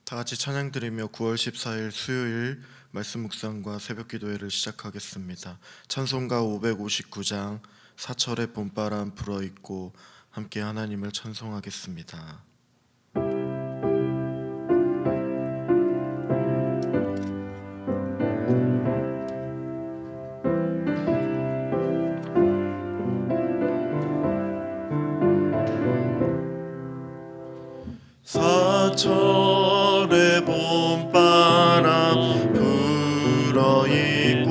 다 같이 찬양 드리며 9월 14일 수요일 말씀 묵상과 새벽 기도회를 시작하겠습니다. 찬송가 559장 사철의 봄바람 불어있고 함께 하나님을 찬송하겠습니다. 사철의 봄바람 불어있고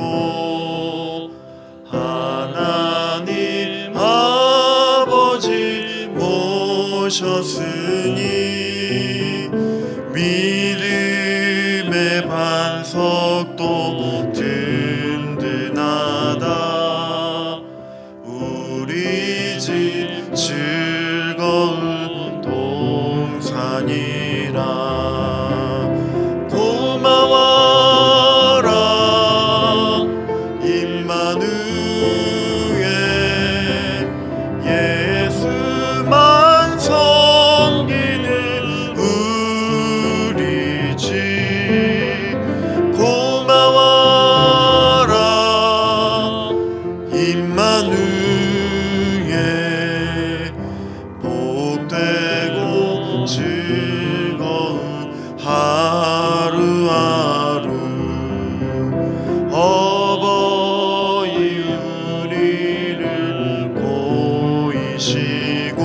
하나님 아버지 모셨으니 믿음의 반석도 든든하다. 우리 집 즐거운 동산이라. 고마워라 임마누엘, 예수만 섬기는 우리 집. 고마워라 임마누엘, 복되고 즐거운 하루하루. 어버이 우리를 보이시고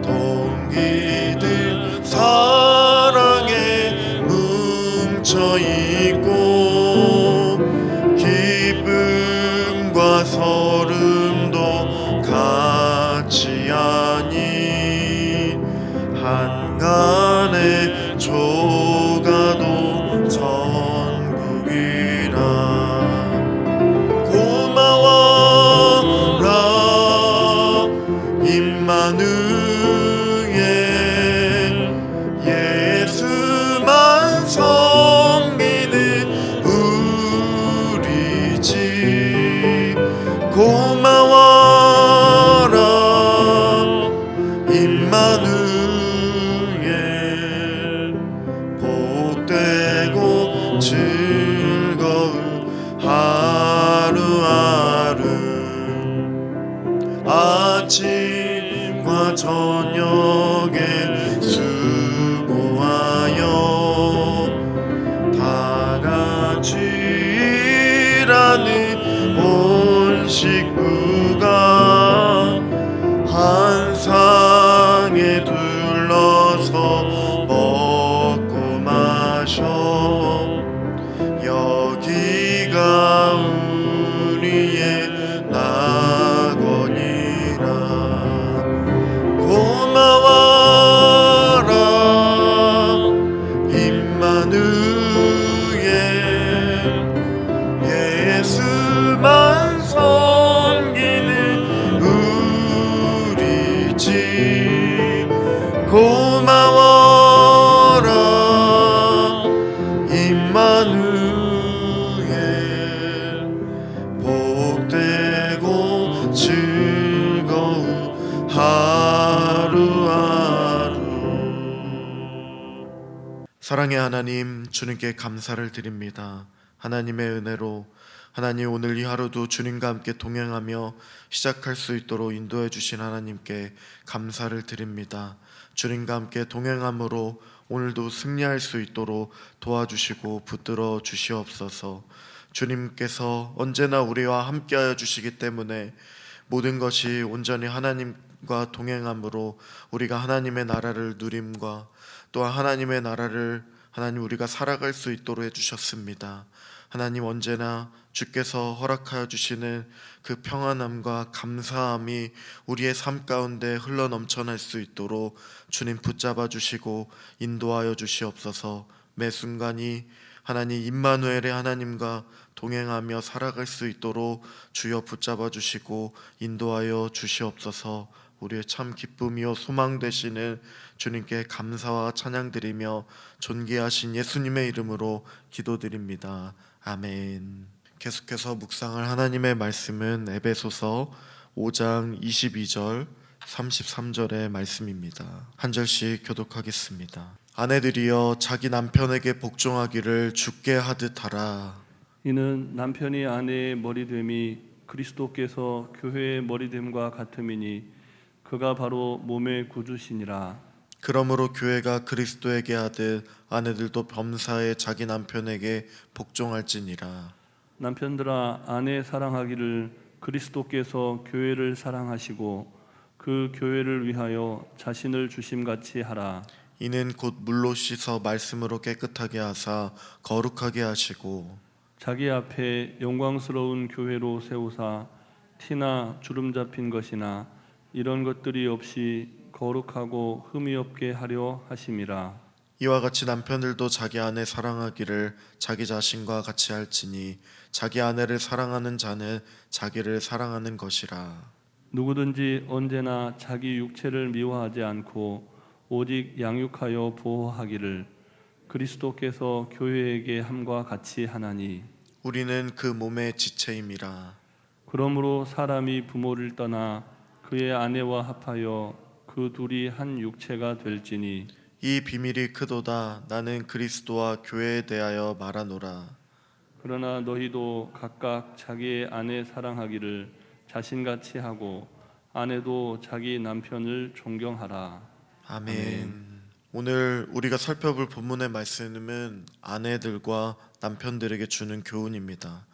동기들 사랑에 뭉쳐있고 기쁨과 서름도 같이 하니 한간에 조가도 전국이라. 고마워라 임마누엘, 예수만 섬기는 우리 집. 고마워라 임마누엘, 복되고 즐거운 하루하루. 아침과 저녁에 수고하여 다같이 일하는 온 식구가 한 상에 둘러서 먹고 마셔. 여기가 우리의 낙원이라. 고마워라 임마누엘, 예수만 섬기는 우리 집. 고마워라 임마누엘, 복되고 즐거운 하루하루. 사랑의 하나님, 주님께 감사를 드립니다. 하나님의 은혜로 하나님, 오늘 이 하루도 주님과 함께 동행하며 시작할 수 있도록 인도해 주신 하나님께 감사를 드립니다. 주님과 함께 동행함으로 오늘도 승리할 수 있도록 도와주시고 붙들어 주시옵소서. 주님께서 언제나 우리와 함께하여 주시기 때문에 모든 것이 온전히 하나님과 동행함으로 우리가 하나님의 나라를 누림과 또한 하나님의 나라를 하나님 우리가 살아갈 수 있도록 해주셨습니다. 하나님, 언제나 주께서 허락하여 주시는 그 평안함과 감사함이 우리의 삶 가운데 흘러 넘쳐날 수 있도록 주님 붙잡아 주시고 인도하여 주시옵소서. 매 순간이 하나님 임마누엘의 하나님과 동행하며 살아갈 수 있도록 주여 붙잡아 주시고 인도하여 주시옵소서. 우리의 참 기쁨이요 소망 되시는 주님께 감사와 찬양 드리며 존귀하신 예수님의 이름으로 기도드립니다. 아멘. 계속해서 묵상할 하나님의 말씀은 에베소서 5장 22절 33절의 말씀입니다. 한 절씩 교독하겠습니다. 아내들이여 자기 남편에게 복종하기를 주께 하듯 하라. 이는 남편이 아내의 머리됨이 그리스도께서 교회의 머리됨과 같음이니 그가 바로 몸의 구주시니라. 그러므로 교회가 그리스도에게 하듯 아내들도 범사에 자기 남편에게 복종할지니라. 남편들아 아내 사랑하기를 그리스도께서 교회를 사랑하시고 그 교회를 위하여 자신을 주심같이 하라. 이는 곧 물로 씻어 말씀으로 깨끗하게 하사 거룩하게 하시고 자기 앞에 영광스러운 교회로 세우사 티나 주름 잡힌 것이나 이런 것들이 없이 거룩하고 흠이 없게 하려 하심이라. 이와 같이 남편들도 자기 아내 사랑하기를 자기 자신과 같이 할지니 자기 아내를 사랑하는 자는 자기를 사랑하는 것이라. 누구든지 언제나 자기 육체를 미워하지 않고 오직 양육하여 보호하기를 그리스도께서 교회에게 함과 같이 하나니. 우리는 그 몸의 지체임이라. 그러므로 사람이 부모를 떠나 그의 아내와 합하여 그 둘이 한 육체가 될지니. 이 비밀이 크도다. 나는 그리스도와 교회에 대하여 말하노라. 그러나 너희도 각각 자기의 아내 사랑하기를 자신같이 하고 아내도 자기 남편을 존경하라. 아멘. 오늘 우리가 살펴볼 본문의 말씀은 아내들과 남편들에게 주는 교훈입니다.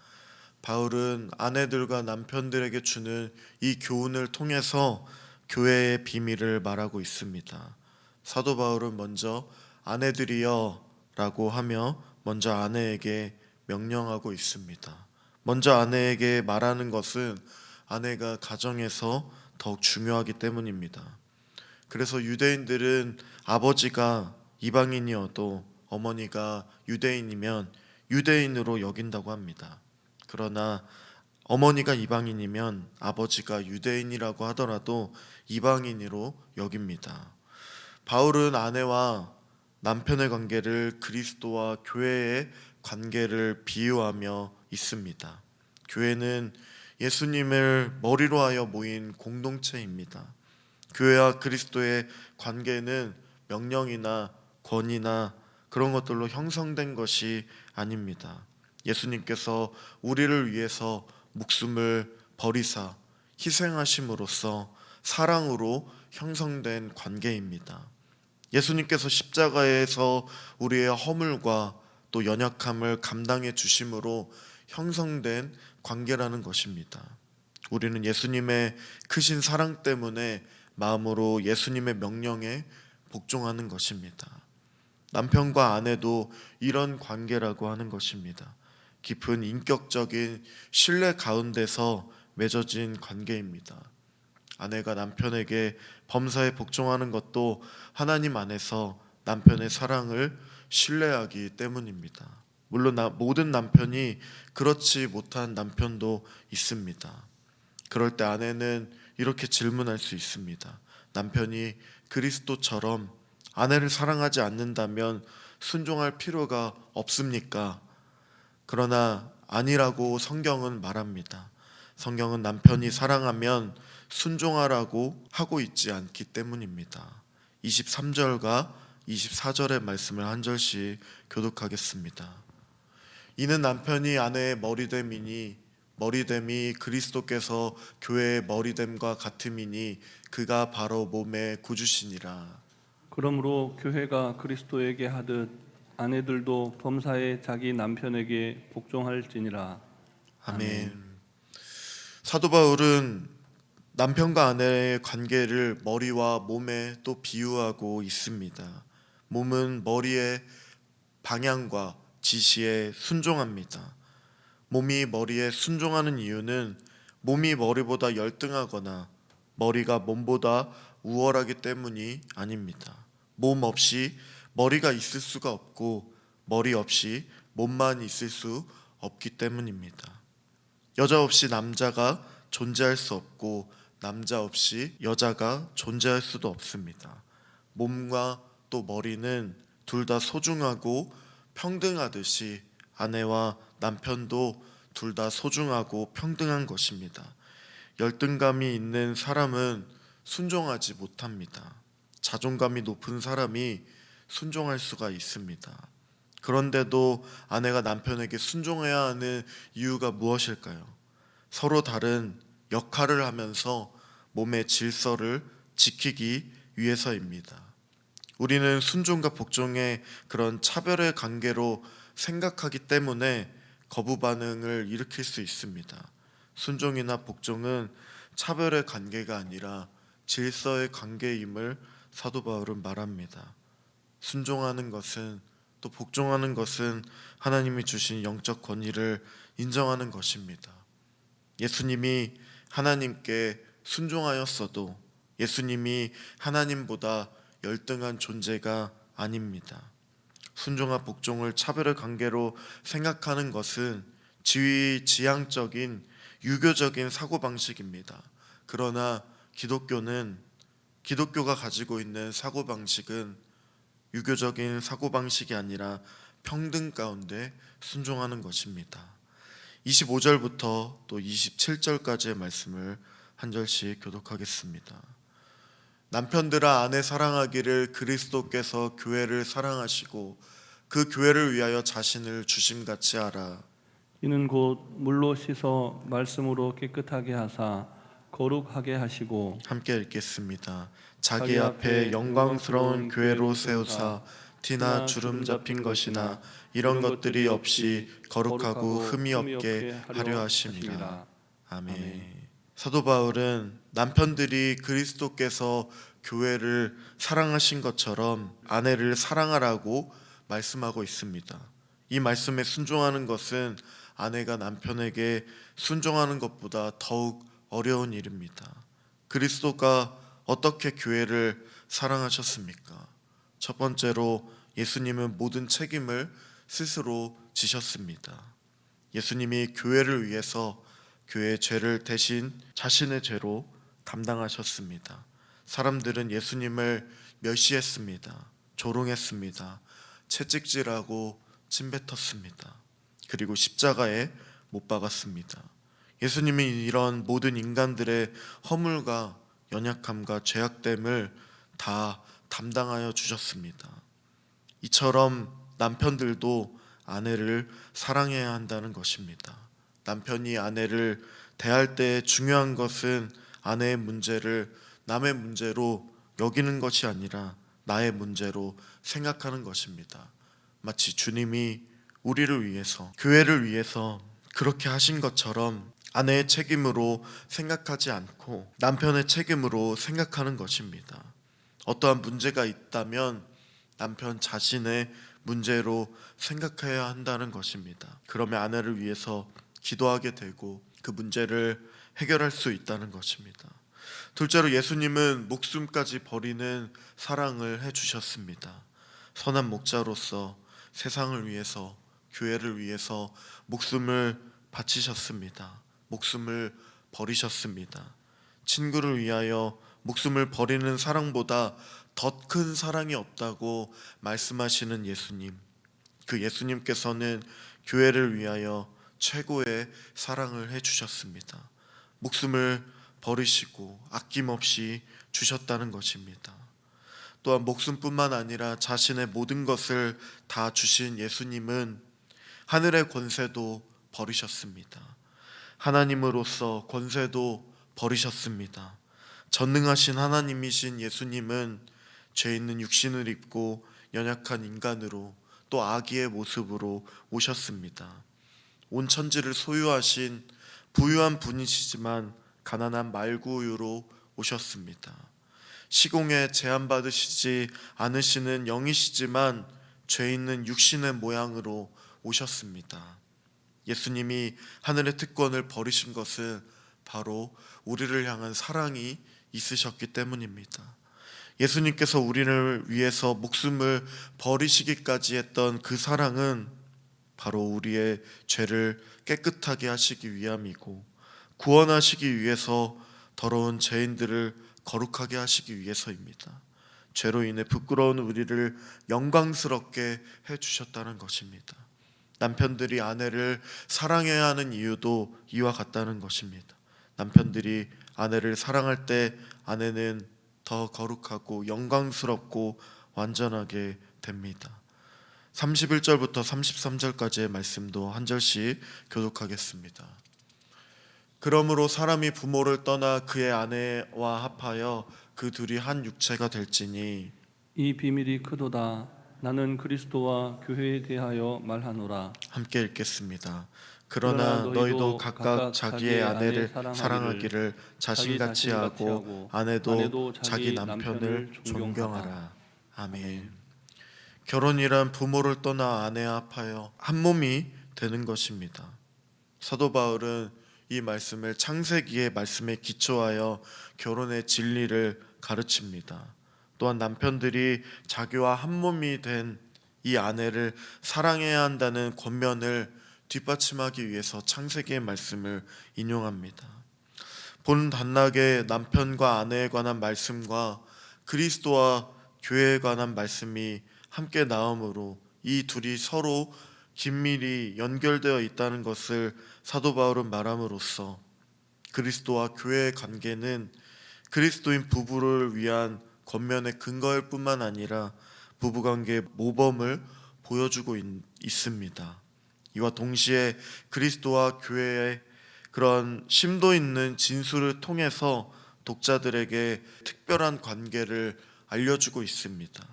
바울은 아내들과 남편들에게 주는 이 교훈을 통해서 교회의 비밀을 말하고 있습니다. 사도 바울은 먼저 아내들이여 라고 하며 먼저 아내에게 명령하고 있습니다. 먼저 아내에게 말하는 것은 아내가 가정에서 더욱 중요하기 때문입니다. 그래서 유대인들은 아버지가 이방인이어도 어머니가 유대인이면 유대인으로 여긴다고 합니다. 그러나 어머니가 이방인이면 아버지가 유대인이라고 하더라도 이방인으로 여깁니다. 바울은 아내와 남편의 관계를 그리스도와 교회의 관계를 비유하며 있습니다. 교회는 예수님을 머리로 하여 모인 공동체입니다. 교회와 그리스도의 관계는 명령이나 권위나 그런 것들로 형성된 것이 아닙니다. 예수님께서 우리를 위해서 목숨을 버리사 희생하심으로써 사랑으로 형성된 관계입니다. 예수님께서 십자가에서 우리의 허물과 또 연약함을 감당해 주심으로 형성된 관계라는 것입니다. 우리는 예수님의 크신 사랑 때문에 마음으로 예수님의 명령에 복종하는 것입니다. 남편과 아내도 이런 관계라고 하는 것입니다. 깊은 인격적인 신뢰 가운데서 맺어진 관계입니다. 아내가 남편에게 범사에 복종하는 것도 하나님 안에서 남편의 사랑을 신뢰하기 때문입니다. 물론 모든 남편이 그렇지 못한 남편도 있습니다. 그럴 때 아내는 이렇게 질문할 수 있습니다. 남편이 그리스도처럼 아내를 사랑하지 않는다면 순종할 필요가 없습니까? 그러나 아니라고 성경은 말합니다. 성경은 남편이 사랑하면 순종하라고 하고 있지 않기 때문입니다. 23절과 24절의 말씀을 한 절씩 교독하겠습니다. 이는 남편이 아내의 머리됨이니 머리됨이 그리스도께서 교회의 머리됨과 같음이니 그가 바로 몸의 구주시니라. 그러므로 교회가 그리스도에게 하듯 아내들도 범사에 자기 남편에게 복종할지니라. 아멘. 사도 바울은 남편과 아내의 관계를 머리와 몸에 또 비유하고 있습니다. 몸은 머리의 방향과 지시에 순종합니다. 몸이 머리에 순종하는 이유는 몸이 머리보다 열등하거나 머리가 몸보다 우월하기 때문이 아닙니다. 몸 없이 머리가 있을 수가 없고 머리 없이 몸만 있을 수 없기 때문입니다. 여자 없이 남자가 존재할 수 없고 남자 없이 여자가 존재할 수도 없습니다. 몸과 또 머리는 둘 다 소중하고 평등하듯이 아내와 남편도 둘 다 소중하고 평등한 것입니다. 열등감이 있는 사람은 순종하지 못합니다. 자존감이 높은 사람이 순종할 수가 있습니다. 그런데도 아내가 남편에게 순종해야 하는 이유가 무엇일까요? 서로 다른 역할을 하면서 몸의 질서를 지키기 위해서입니다. 우리는 순종과 복종의 그런 차별의 관계로 생각하기 때문에 거부 반응을 일으킬 수 있습니다. 순종이나 복종은 차별의 관계가 아니라 질서의 관계임을 사도 바울은 말합니다. 순종하는 것은, 또 복종하는 것은 하나님이 주신 영적 권위를 인정하는 것입니다. 예수님이 하나님께 순종하였어도 예수님이 하나님보다 열등한 존재가 아닙니다. 순종과 복종을 차별의 관계로 생각하는 것은 지위지향적인 유교적인 사고방식입니다. 그러나 기독교가 가지고 있는 사고방식은 유교적인 사고방식이 아니라 평등 가운데 순종하는 것입니다. 25절부터 또 27절까지의 말씀을 한 절씩 교독하겠습니다. 남편들아, 아내 사랑하기를 그리스도께서 교회를 사랑하시고 그 교회를 위하여 자신을 주심같이 하라. 이는 곧 물로 씻어 말씀으로 깨끗하게 하사 거룩하게 하시고 함께 읽겠습니다. 자기 앞에 영광스러운 교회로 세우사 티나 주름 잡힌 것이나 이런 것들이 없이 거룩하고 흠이 없게 하려 하심이라. 아멘. 사도 바울은 남편들이 그리스도께서 교회를 사랑하신 것처럼 아내를 사랑하라고 말씀하고 있습니다. 이 말씀에 순종하는 것은 아내가 남편에게 순종하는 것보다 더욱 어려운 일입니다. 그리스도가 어떻게 교회를 사랑하셨습니까? 첫 번째로 예수님은 모든 책임을 스스로 지셨습니다. 예수님이 교회를 위해서 교회의 죄를 대신 자신의 죄로 감당하셨습니다. 사람들은 예수님을 멸시했습니다. 조롱했습니다. 채찍질하고 침뱉었습니다. 그리고 십자가에 못 박았습니다. 예수님이 이런 모든 인간들의 허물과 연약함과 죄악됨을 다 담당하여 주셨습니다. 이처럼 남편들도 아내를 사랑해야 한다는 것입니다. 남편이 아내를 대할 때 중요한 것은 아내의 문제를 남의 문제로 여기는 것이 아니라 나의 문제로 생각하는 것입니다. 마치 주님이 우리를 위해서, 교회를 위해서 그렇게 하신 것처럼 아내의 책임으로 생각하지 않고 남편의 책임으로 생각하는 것입니다. 어떠한 문제가 있다면 남편 자신의 문제로 생각해야 한다는 것입니다. 그러면 아내를 위해서 기도하게 되고 그 문제를 해결할 수 있다는 것입니다. 둘째로 예수님은 목숨까지 버리는 사랑을 해주셨습니다. 선한 목자로서 세상을 위해서, 교회를 위해서 목숨을 바치셨습니다. 목숨을 버리셨습니다. 친구를 위하여 목숨을 버리는 사랑보다 더 큰 사랑이 없다고 말씀하시는 예수님. 그 예수님께서는 교회를 위하여 최고의 사랑을 해주셨습니다. 목숨을 버리시고 아낌없이 주셨다는 것입니다. 또한 목숨뿐만 아니라 자신의 모든 것을 다 주신 예수님은 하늘의 권세도 버리셨습니다. 하나님으로서 권세도 버리셨습니다. 전능하신 하나님이신 예수님은 죄 있는 육신을 입고 연약한 인간으로 또 아기의 모습으로 오셨습니다. 온 천지를 소유하신 부유한 분이시지만 가난한 말구유로 오셨습니다. 시공에 제한받으시지 않으시는 영이시지만 죄 있는 육신의 모양으로 오셨습니다. 예수님이 하늘의 특권을 버리신 것은 바로 우리를 향한 사랑이 있으셨기 때문입니다. 예수님께서 우리를 위해서 목숨을 버리시기까지 했던 그 사랑은 바로 우리의 죄를 깨끗하게 하시기 위함이고 구원하시기 위해서 더러운 죄인들을 거룩하게 하시기 위해서입니다. 죄로 인해 부끄러운 우리를 영광스럽게 해주셨다는 것입니다. 남편들이 아내를 사랑해야 하는 이유도 이와 같다는 것입니다. 남편들이 아내를 사랑할 때 아내는 더 거룩하고 영광스럽고 완전하게 됩니다. 31절부터 33절까지의 말씀도 한 절씩 교독하겠습니다. 그러므로 사람이 부모를 떠나 그의 아내와 합하여 그 둘이 한 육체가 될지니 이 비밀이 크도다. 나는 그리스도와 교회에 대하여 말하노라. 함께 읽겠습니다. 그러나 너희도 각각 자기의 아내를 사랑하기를 자신같이 하고 아내도 자기 남편을 존경하라. 아멘. 결혼이란 부모를 떠나 아내와 합하여 한 몸이 되는 것입니다. 사도 바울은 이 말씀을 창세기의 말씀에 기초하여 결혼의 진리를 가르칩니다. 또한 남편들이 자기와 한 몸이 된 이 아내를 사랑해야 한다는 권면을 뒷받침하기 위해서 창세기의 말씀을 인용합니다. 본 단락에 남편과 아내에 관한 말씀과 그리스도와 교회에 관한 말씀이 함께 나오므로 이 둘이 서로 긴밀히 연결되어 있다는 것을 사도 바울은 말함으로써 그리스도와 교회의 관계는 그리스도인 부부를 위한 권면의 근거일 뿐만 아니라 부부관계의 모범을 보여주고 있습니다. 이와 동시에 그리스도와 교회의 그런 심도 있는 진술을 통해서 독자들에게 특별한 관계를 알려주고 있습니다.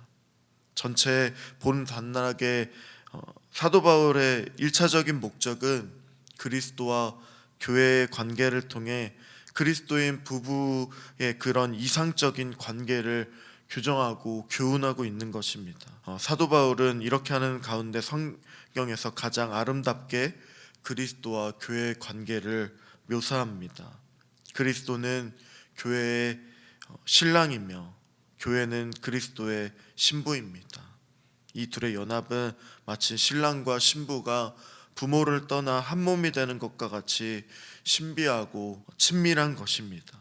전체 본 단락의 사도 바울의 1차적인 목적은 그리스도와 교회의 관계를 통해 그리스도인 부부의 그런 이상적인 관계를 규정하고 교훈하고 있는 것입니다. 사도 바울은 이렇게 하는 가운데 성경에서 가장 아름답게 그리스도와 교회의 관계를 묘사합니다. 그리스도는 교회의 신랑이며 교회는 그리스도의 신부입니다. 이 둘의 연합은 마치 신랑과 신부가 부모를 떠나 한 몸이 되는 것과 같이 신비하고 친밀한 것입니다.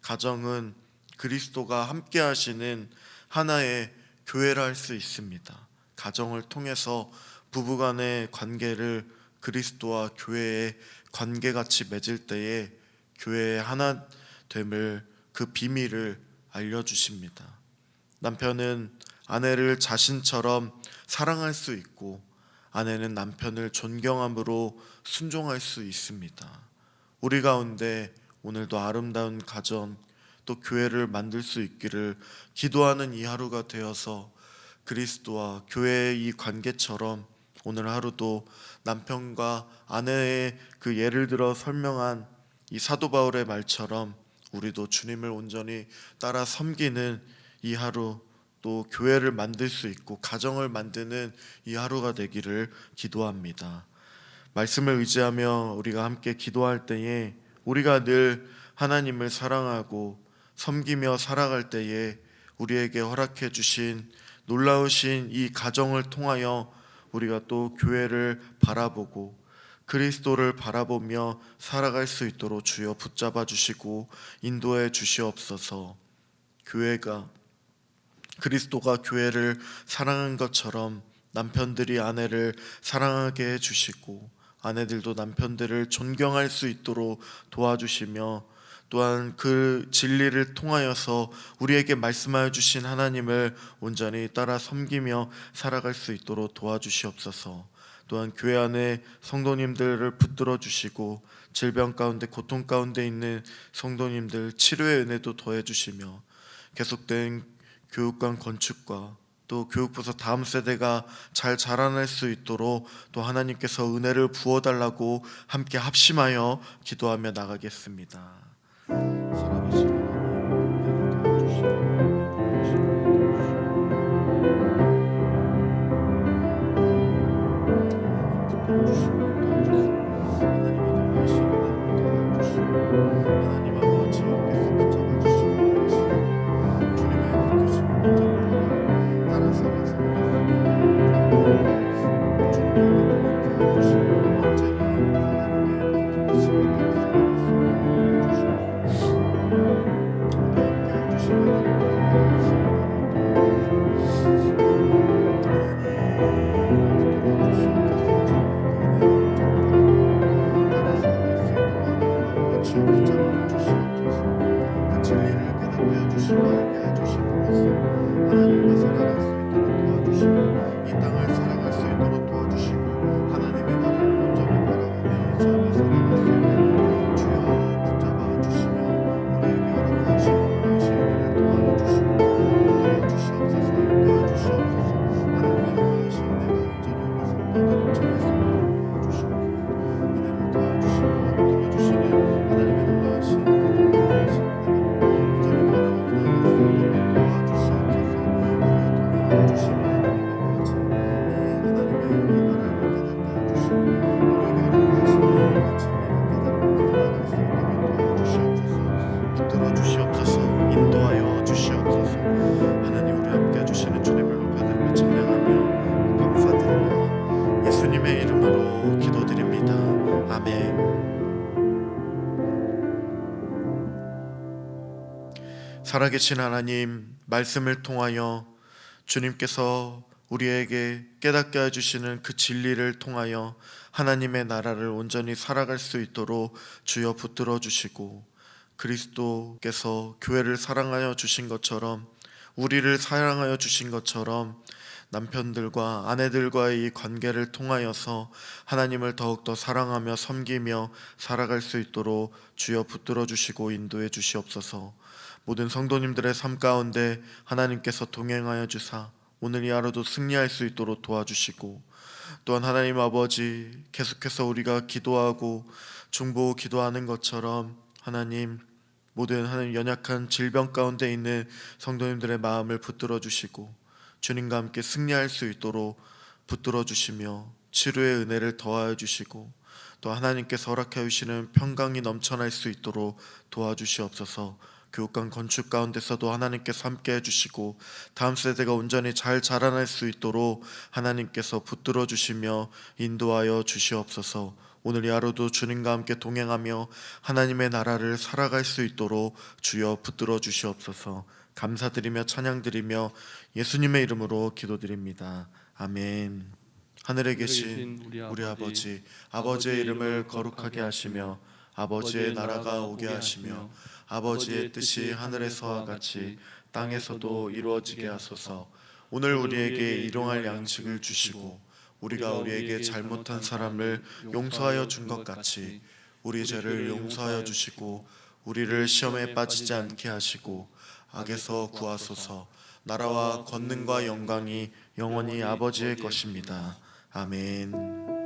가정은 그리스도가 함께 하시는 하나의 교회라 할 수 있습니다. 가정을 통해서 부부간의 관계를 그리스도와 교회의 관계같이 맺을 때에 교회의 하나됨을 그 비밀을 알려주십니다. 남편은 아내를 자신처럼 사랑할 수 있고 아내는 남편을 존경함으로 순종할 수 있습니다. 우리 가운데 오늘도 아름다운 가정 또 교회를 만들 수 있기를 기도하는 이 하루가 되어서 그리스도와 교회의 이 관계처럼 오늘 하루도 남편과 아내의 그 예를 들어 설명한 이 사도 바울의 말처럼 우리도 주님을 온전히 따라 섬기는 이 하루 또 교회를 만들 수 있고 가정을 만드는 이 하루가 되기를 기도합니다. 말씀을 의지하며 우리가 함께 기도할 때에 우리가 늘 하나님을 사랑하고 섬기며 살아갈 때에 우리에게 허락해 주신 놀라우신 이 가정을 통하여 우리가 또 교회를 바라보고 그리스도를 바라보며 살아갈 수 있도록 주여 붙잡아 주시고 인도해 주시옵소서. 그리스도가 교회를 사랑한 것처럼 남편들이 아내를 사랑하게 해주시고 아내들도 남편들을 존경할 수 있도록 도와주시며 또한 그 진리를 통하여서 우리에게 말씀하여 주신 하나님을 온전히 따라 섬기며 살아갈 수 있도록 도와주시옵소서. 또한 교회 안에 성도님들을 붙들어 주시고 질병 가운데 고통 가운데 있는 성도님들 치료의 은혜도 더해 주시며 계속된 교육관 건축과 또 교육부서 다음 세대가 잘 자라날 수 있도록 또 하나님께서 은혜를 부어달라고 함께 합심하여 기도하며 나가겠습니다. 동행하며 감사드리며 예수님의 이름으로 기도드립니다. 아멘. 살아계신 하나님, 말씀을 통하여 주님께서 우리에게 깨닫게 해주시는 그 진리를 통하여 하나님의 나라를 온전히 살아갈 수 있도록 주여 붙들어 주시고, 그리스도께서 교회를 사랑하여 주신 것처럼, 우리를 사랑하여 주신 것처럼 남편들과 아내들과의 이 관계를 통하여서 하나님을 더욱더 사랑하며 섬기며 살아갈 수 있도록 주여 붙들어 주시고 인도해 주시옵소서. 모든 성도님들의 삶 가운데 하나님께서 동행하여 주사 오늘 이 하루도 승리할 수 있도록 도와주시고, 또한 하나님 아버지, 계속해서 우리가 기도하고 중보 기도하는 것처럼 하나님, 모든 하나님 연약한 질병 가운데 있는 성도님들의 마음을 붙들어 주시고 주님과 함께 승리할 수 있도록 붙들어 주시며 치료의 은혜를 더하여 주시고, 또 하나님께서 허락해 주시는 평강이 넘쳐날 수 있도록 도와주시옵소서. 교육관 건축 가운데서도 하나님께서 함께 해주시고 다음 세대가 온전히 잘 자라날 수 있도록 하나님께서 붙들어 주시며 인도하여 주시옵소서. 오늘 이 하루도 주님과 함께 동행하며 하나님의 나라를 살아갈 수 있도록 주여 붙들어 주시옵소서. 감사드리며 찬양드리며 예수님의 이름으로 기도드립니다. 아멘. 하늘에 계신 우리 아버지, 아버지의 이름을 거룩하게 하시며 아버지의 나라가 오게 하시며 아버지의 뜻이 하늘에서와 같이 땅에서도 이루어지게 하소서. 오늘 우리에게 일용할 양식을 주시고 우리가 우리에게 잘못한 사람을 용서하여 준 것 같이 우리 죄를 용서하여 주시고 우리를 시험에 빠지지 않게 하시고 악에서 구하소서. 나라와 권능과 영광이 영원히 아버지의 것입니다. 아멘.